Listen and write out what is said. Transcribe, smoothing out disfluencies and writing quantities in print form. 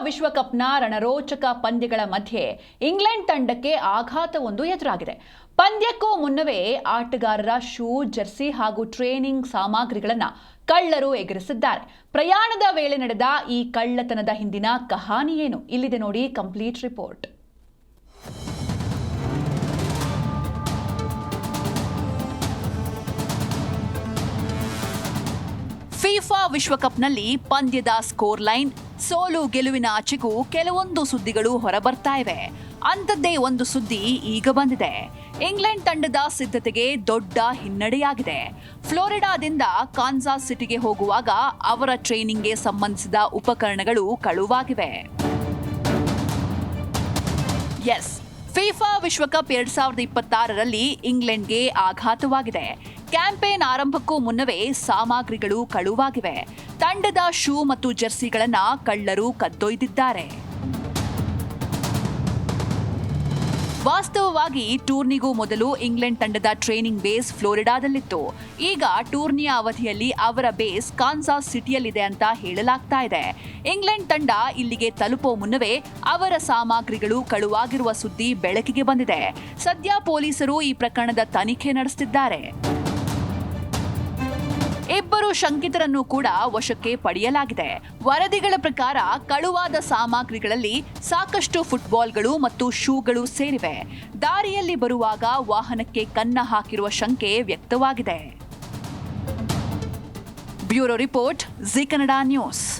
ವಿಶ್ವಕಪ್ನ ರಣರೋಚಕ ಪಂದ್ಯಗಳ ಮಧ್ಯೆ ಇಂಗ್ಲೆಂಡ್ ತಂಡಕ್ಕೆ ಆಘಾತವೊಂದು ಎದುರಾಗಿದೆ. ಪಂದ್ಯಕ್ಕೂ ಮುನ್ನವೇ ಆಟಗಾರರ ಶೂ, ಜರ್ಸಿ ಹಾಗೂ ಟ್ರೇನಿಂಗ್ ಸಾಮಗ್ರಿಗಳನ್ನು ಕಳ್ಳರು ಎಗರಿಸಿದ್ದಾರೆ. ಪ್ರಯಾಣದ ವೇಳೆ ನಡೆದ ಈ ಕಳ್ಳತನದ ಹಿಂದಿನ ಕಹಾನಿ ಏನು? ಇಲ್ಲಿದೆ ನೋಡಿ ಕಂಪ್ಲೀಟ್ ರಿಪೋರ್ಟ್. ಫಿಫಾ ವಿಶ್ವಕಪ್ನಲ್ಲಿ ಪಂದ್ಯದ ಸ್ಕೋರ್ ಲೈನ್, ಸೋಲು ಗೆಲುವಿನ ಆಚೆಗೂ ಕೆಲವೊಂದು ಸುದ್ದಿಗಳು ಹೊರಬರ್ತಾ ಇವೆ. ಅಂಥದ್ದೇ ಒಂದು ಸುದ್ದಿ ಈಗ ಬಂದಿದೆ. ಇಂಗ್ಲೆಂಡ್ ತಂಡದ ಸಿದ್ಧತೆಗೆ ದೊಡ್ಡ ಹಿನ್ನಡೆಯಾಗಿದೆ. ಫ್ಲೋರಿಡಾದಿಂದ ಕಾನ್ಸಾಸ್ ಸಿಟಿಗೆ ಹೋಗುವಾಗ ಅವರ ಟ್ರೈನಿಂಗ್ಗೆ ಸಂಬಂಧಿಸಿದ ಉಪಕರಣಗಳು ಕಳುವಾಗಿವೆ. ಫಿಫಾ ವಿಶ್ವಕಪ್ 2026ರಲ್ಲಿ ಇಂಗ್ಲೆಂಡ್ಗೆ ಆಘಾತವಾಗಿದೆ. ಕ್ಯಾಂಪೇನ್ ಆರಂಭಕ್ಕೂ ಮುನ್ನವೇ ಸಾಮಗ್ರಿಗಳು ಕಳುವಾಗಿವೆ. ತಂಡದ ಶೂ ಮತ್ತು ಜರ್ಸಿಗಳನ್ನ ಕಳ್ಳರು ಕದ್ದೊಯ್ದಿದ್ದಾರೆ. ವಾಸ್ತವವಾಗಿ ಟೂರ್ನಿಗೂ ಮೊದಲು ಇಂಗ್ಲೆಂಡ್ ತಂಡದ ಟ್ರೈನಿಂಗ್ ಬೇಸ್ ಫ್ಲೋರಿಡಾದಲ್ಲಿತ್ತು. ಈಗ ಟೂರ್ನಿಯ ಅವಧಿಯಲ್ಲಿ ಅವರ ಬೇಸ್ ಕಾನ್ಸಾಸ್ ಸಿಟಿಯಲ್ಲಿದೆ ಅಂತ ಹೇಳಲಾಗ್ತಾ ಇದೆ. ಇಂಗ್ಲೆಂಡ್ ತಂಡ ಇಲ್ಲಿಗೆ ತಲುಪೋ ಮುನ್ನವೇ ಅವರ ಸಾಮಗ್ರಿಗಳು ಕಳುವಾಗಿರುವ ಸುದ್ದಿ ಬೆಳಕಿಗೆ ಬಂದಿದೆ. ಸದ್ಯ ಪೊಲೀಸರು ಈ ಪ್ರಕರಣದ ತನಿಖೆ ನಡೆಸುತ್ತಿದ್ದಾರೆ. ಇಬ್ಬರು ಶಂಕಿತರನ್ನು ಕೂಡ ವಶಕ್ಕೆ ಪಡೆಯಲಾಗಿದೆ. ವರದಿಗಳ ಪ್ರಕಾರ ಕಳುವಾದ ಸಾಮಗ್ರಿಗಳಲ್ಲಿ ಸಾಕಷ್ಟು ಫುಟ್ಬಾಲ್ಗಳು ಮತ್ತು ಶೂಗಳು ಸೇರಿವೆ. ದಾರಿಯಲ್ಲಿ ಬರುವಾಗ ವಾಹನಕ್ಕೆ ಕನ್ನ ಹಾಕಿರುವ ಶಂಕೆ ವ್ಯಕ್ತವಾಗಿದೆ. Bureau report, G Kannada news.